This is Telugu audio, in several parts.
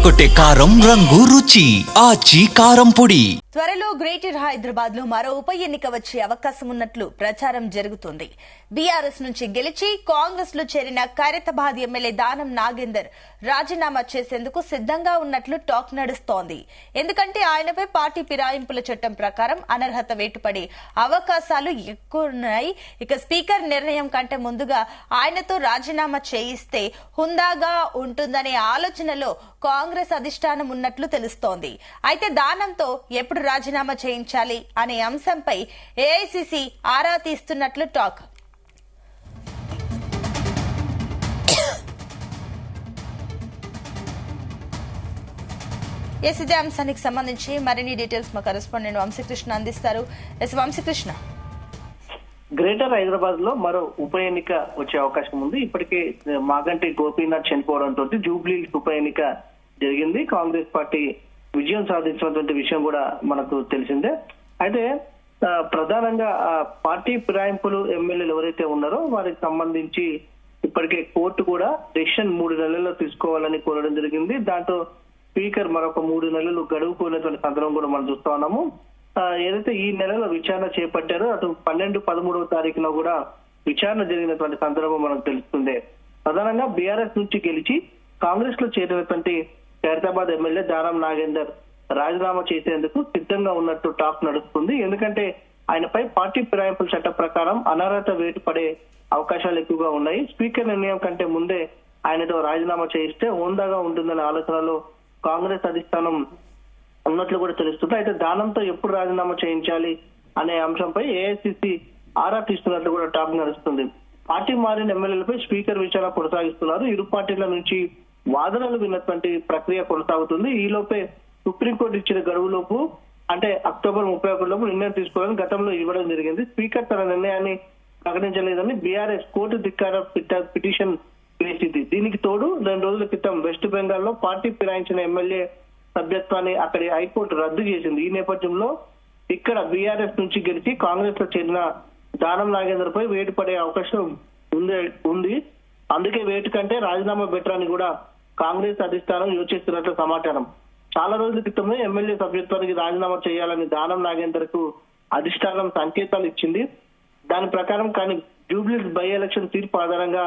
అదరగొట్టే కారం రంగు రుచి ఆచి కారం పొడి. త్వరలో గ్రేటర్ హైదరాబాద్ లో మరో ఉప ఎన్నిక వచ్చే అవకాశం ఉన్నట్లు ప్రచారం జరుగుతోంది. బీఆర్ఎస్ నుంచి గెలిచి కాంగ్రెస్ లో చేరిన ఖైరతాబాద్ ఎమ్మెల్యే దానం నాగేందర్ రాజీనామా చేసేందుకు సిద్ధంగా ఉన్నట్లు టాక్ నడుస్తోంది. ఎందుకంటే ఆయనపై పార్టీ ఫిరాయింపుల చట్టం ప్రకారం అనర్హత వేటుపడే అవకాశాలు ఎక్కువన్నాయి. ఇక స్పీకర్ నిర్ణయం కంటే ముందుగా ఆయనతో రాజీనామా చేయిస్తే హుందాగా ఉంటుందనే ఆలోచనలో కాంగ్రెస్ అధిష్టానం ఉన్నట్లు తెలుస్తోంది. అయితే దానంతో ఎప్పుడు రాజీనామా చేయించాలి అనే అంశంపై ఏఐసీసీ ఆరా తీస్తున్నట్లు టాక్. ఇదే అంశానికి సంబంధించి మరిన్ని డీటెయిల్స్ మా కరెస్పాండెంట్ వంశీకృష్ణ అందిస్తారు. వంశీకృష్ణ, గ్రేటర్ హైదరాబాద్ లో మరో ఉప ఎన్నిక వచ్చే అవకాశం ఉంది. ఇప్పటికే మాగంటి గోపీనాథ్ చనిపోవడంతో జూబ్లీ ఉప ఎన్నిక జరిగింది. కాంగ్రెస్ పార్టీ విజయం సాధించినటువంటి విషయం కూడా మనకు తెలిసిందే. అయితే ప్రధానంగా పార్టీ ఫిరాయింపులు ఎమ్మెల్యేలు ఎవరైతే ఉన్నారో వారికి సంబంధించి ఇప్పటికే కోర్టు కూడా డెసిషన్ 3 నెలల్లో తీసుకోవాలని కోరడం జరిగింది. దాంతో స్పీకర్ మరొక 3 నెలలు గడువు కోరినటువంటి సందర్భం కూడా మనం చూస్తా ఉన్నాము. ఏదైతే ఈ నెలలో విచారణ చేపట్టారో అటు 12, 13వ తారీఖున కూడా విచారణ జరిగినటువంటి సందర్భం మనకు తెలుస్తుంది. ప్రధానంగా బీఆర్ఎస్ నుంచి గెలిచి కాంగ్రెస్ లో చేరినటువంటి ఖైరతాబాద్ ఎమ్మెల్యే దానం నాగేందర్ రాజీనామా చేసేందుకు సిద్ధంగా ఉన్నట్టు టాక్ నడుస్తుంది. ఎందుకంటే ఆయనపై పార్టీ ఫిరాయింపుల చట్టం ప్రకారం అనర్హత వేటు పడే అవకాశాలు ఎక్కువగా ఉన్నాయి. స్పీకర్ నిర్ణయం కంటే ముందే ఆయనతో రాజీనామా చేయిస్తే హోందాగా ఉంటుందనే ఆలోచనలో కాంగ్రెస్ అధిష్టానం ఉన్నట్లు కూడా తెలుస్తుంది. అయితే దానంతో ఎప్పుడు రాజీనామా చేయించాలి అనే అంశంపై ఏఐసీసీ ఆరా తీస్తున్నట్లు కూడా టాక్ నడుస్తుంది. పార్టీ మారిన ఎమ్మెల్యేలపై స్పీకర్ విచారణ కొనసాగిస్తున్నారు. ఇరు పార్టీల నుంచి వాదనలు విన్నటువంటి ప్రక్రియ కొనసాగుతుంది. ఈ లోపే సుప్రీంకోర్టు ఇచ్చిన గడువులోపు అంటే అక్టోబర్ 31 లోపు నిర్ణయం తీసుకోవాలని గతంలో ఇవ్వడం జరిగింది. స్పీకర్ తన నిర్ణయాన్ని ప్రకటించలేదని బీఆర్ఎస్ కోర్టు ధిక్కార పిటిషన్ వేసింది. దీనికి తోడు 2 రోజుల క్రితం వెస్ట్ బెంగాల్ లో పార్టీ ఫిరాయించిన ఎమ్మెల్యే సభ్యత్వాన్ని అక్కడి హైకోర్టు రద్దు చేసింది. ఈ నేపథ్యంలో ఇక్కడ బీఆర్ఎస్ నుంచి గెలిచి కాంగ్రెస్ లో చేరిన దానం నాగేందర్ పై వేటు పడే అవకాశం ఉంది. అందుకే వేటు కంటే రాజీనామా బెటర్ అని కూడా కాంగ్రెస్ అధిష్టానం యోచిస్తున్నట్లు సమాచారం. చాలా రోజుల క్రితమే ఎమ్మెల్యే సభ్యత్వానికి రాజీనామా చేయాలని దానం నాగేందర్ కు అధిష్టానం సంకేతాలు ఇచ్చింది. దాని ప్రకారం కానీ జూబ్లీస్ బై ఎలక్షన్ తీర్పు ఆధారంగా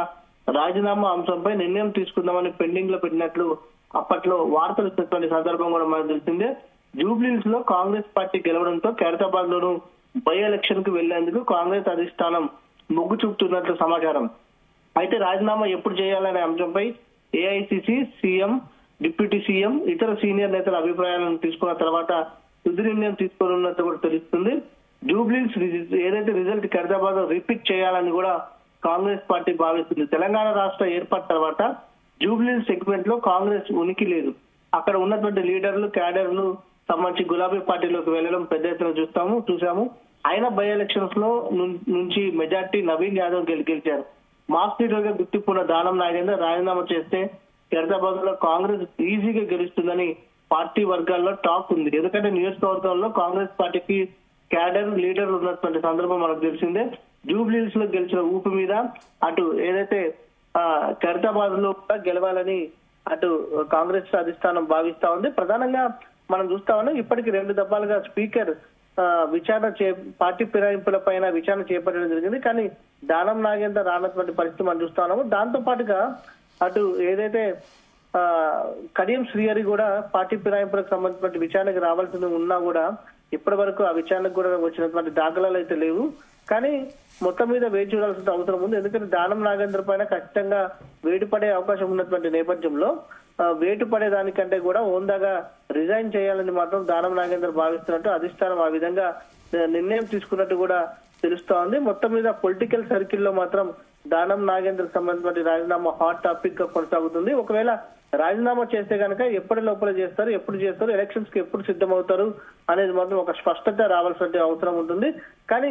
రాజీనామా అంశంపై నిర్ణయం తీసుకుందామని పెండింగ్ లో పెట్టినట్లు అప్పట్లో వార్తలు ఇచ్చినటువంటి సందర్భం కూడా మనకు తెలిసిందే. జూబ్లీస్ లో కాంగ్రెస్ పార్టీ గెలవడంతో ఖైరతాబాద్ లోను బై ఎలక్షన్ కు వెళ్లేందుకు కాంగ్రెస్ అధిష్టానం మొగ్గు చూపుతున్నట్లు సమాచారం. అయితే రాజీనామా ఎప్పుడు చేయాలనే అంశంపై ఏఐసీసీ, సీఎం, డిప్యూటీ సీఎం, ఇతర సీనియర్ నేతల అభిప్రాయాలను తీసుకున్న తర్వాత తుది నిర్ణయం తీసుకోనున్నట్టు కూడా తెలుస్తుంది. జూబ్లీస్ ఏదైతే రిజల్ట్ ఖైరతాబాద్ రిపీట్ చేయాలని కూడా కాంగ్రెస్ పార్టీ భావిస్తుంది. తెలంగాణ రాష్ట్ర ఏర్పాటు తర్వాత జూబ్లీస్ సెగ్మెంట్ లో కాంగ్రెస్ ఉనికి లేదు. అక్కడ ఉన్నటువంటి లీడర్లు, క్యాడర్లు సంబంధించి గులాబీ పార్టీలోకి వెళ్లడం పెద్ద ఎత్తున చూసాము. అయినా బై ఎలక్షన్స్ లో నుంచి మెజార్టీ నవీన్ యాదవ్ గెలిచారు. మాస్ లీడర్ గా గుర్తింపున్న దానం నాగేందర్ రాజీనామా చేస్తే ఖైరతాబాద్ లో కాంగ్రెస్ ఈజీగా గెలుస్తుందని పార్టీ వర్గాల్లో టాక్ ఉంది. ఎందుకంటే నియోజకవర్గంలో కాంగ్రెస్ పార్టీకి క్యాడర్, లీడర్ ఉన్నటువంటి సందర్భం మనకు తెలిసిందే. జూబ్లీస్ లో గెలిచిన ఊపి మీద అటు ఏదైతే ఖైరతాబాద్ లో గెలవాలని అటు కాంగ్రెస్ అధిష్టానం భావిస్తా ఉంది. ప్రధానంగా మనం చూస్తా ఉన్నాం ఇప్పటికి 2 దఫాలుగా స్పీకర్ పార్టీ ఫిరాయింపుల పైన విచారణ చేపట్టడం జరిగింది. కానీ దానం నాగేందర్ రానటువంటి పరిస్థితి మనం చూస్తా ఉన్నాము. దాంతో పాటుగా అటు ఏదైతే కడియం శ్రీహరి కూడా పార్టీ ఫిరాయింపులకు సంబంధించిన విచారణకు రావాల్సింది ఉన్నా కూడా ఇప్పటి వరకు ఆ విచారణకు కూడా వచ్చినటువంటి దాఖలాలు అయితే లేవు. కానీ మొత్తం మీద వేచి చూడాల్సిన అవసరం ఉంది. ఎందుకంటే దానం నాగేందర్ పైన ఖచ్చితంగా వేటు పడే అవకాశం ఉన్నటువంటి నేపథ్యంలో వేటు పడే దానికంటే కూడా హోందాగా రిజైన్ చేయాలని మాత్రం దానం నాగేందర్ భావిస్తున్నట్టు అధిష్టానం ఆ విధంగా నిర్ణయం తీసుకున్నట్టు కూడా తెలుస్తా ఉంది. మొత్తం మీద పొలిటికల్ సర్కిల్ లో మాత్రం దానం నాగేందర్ సంబంధించిన రాజీనామా హాట్ టాపిక్ గా కొనసాగుతుంది. ఒకవేళ రాజీనామా చేస్తే కనుక ఎప్పటి లోపల చేస్తారు, ఎప్పుడు చేస్తారు, ఎలక్షన్స్ కి ఎప్పుడు సిద్ధమవుతారు అనేది మాత్రం ఒక స్పష్టత రావాల్సిన అవసరం ఉంటుంది. కానీ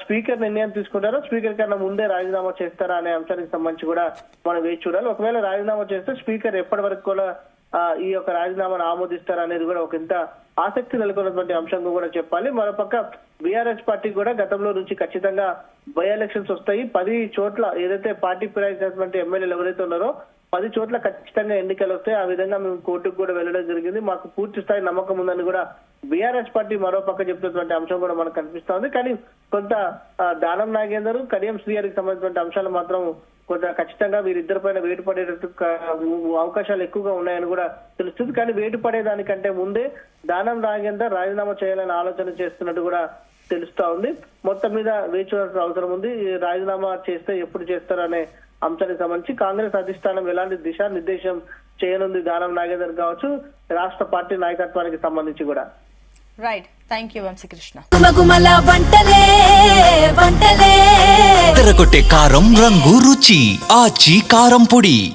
స్పీకర్ నిర్ణయం తీసుకుంటారో, స్పీకర్ కన్నా ముందే రాజీనామా చేస్తారా అనే అంశానికి సంబంధించి కూడా మనం వేచి చూడాలి. ఒకవేళ రాజీనామా చేస్తే స్పీకర్ ఎప్పటి వరకు కూడా ఈ యొక్క రాజీనామాను ఆమోదిస్తారు అనేది కూడా ఒక ఇంత ఆసక్తి నెలకొన్నటువంటి అంశంగా కూడా చెప్పాలి. మరోపక్క బీఆర్ఎస్ పార్టీ కూడా గతంలో నుంచి ఖచ్చితంగా బై ఎలక్షన్స్ వస్తాయి. 10 చోట్ల ఏదైతే పార్టీ ఫిరాయించినటువంటి ఎమ్మెల్యేలు ఎవరైతే ఉన్నారో 10 చోట్ల ఖచ్చితంగా ఎన్నికలు వస్తాయి. ఆ విధంగా మేము కోర్టుకు కూడా వెళ్ళడం జరిగింది. మాకు పూర్తి స్థాయి నమ్మకం ఉందని కూడా బీఆర్ఎస్ పార్టీ మరో పక్క చెప్తున్నటువంటి అంశం కూడా మనకు కనిపిస్తోంది. కానీ కొంత దానం నాగేందర్, కడియం శ్రీహరికి సంబంధించిన అంశాలు మాత్రం కొంత ఖచ్చితంగా వీరిద్దరి పైన వేటు పడేటట్టు అవకాశాలు ఎక్కువగా ఉన్నాయని కూడా తెలుస్తుంది. కానీ వేటు పడేదానికంటే ముందే దానం నాగేందర్ రాజీనామా చేయాలని ఆలోచన చేస్తున్నట్టు కూడా తెలుస్తా ఉంది. మొత్తం మీద వేచి చూడాల్సిన అవసరం ఉంది. రాజీనామా చేస్తే ఎప్పుడు చేస్తారనే అంశానికి సంబంధించి కాంగ్రెస్ అధిష్టానం ఎలాంటి దిశానిర్దేశం చేయనుంది దానం నాగేందర్ కావచ్చు, రాష్ట్ర పార్టీ నాయకత్వానికి సంబంధించి కూడా. Right, thank you Vamshikrishna. తెరకొట్టే కారం రంగు రుచి ఆచి కారం పొడి.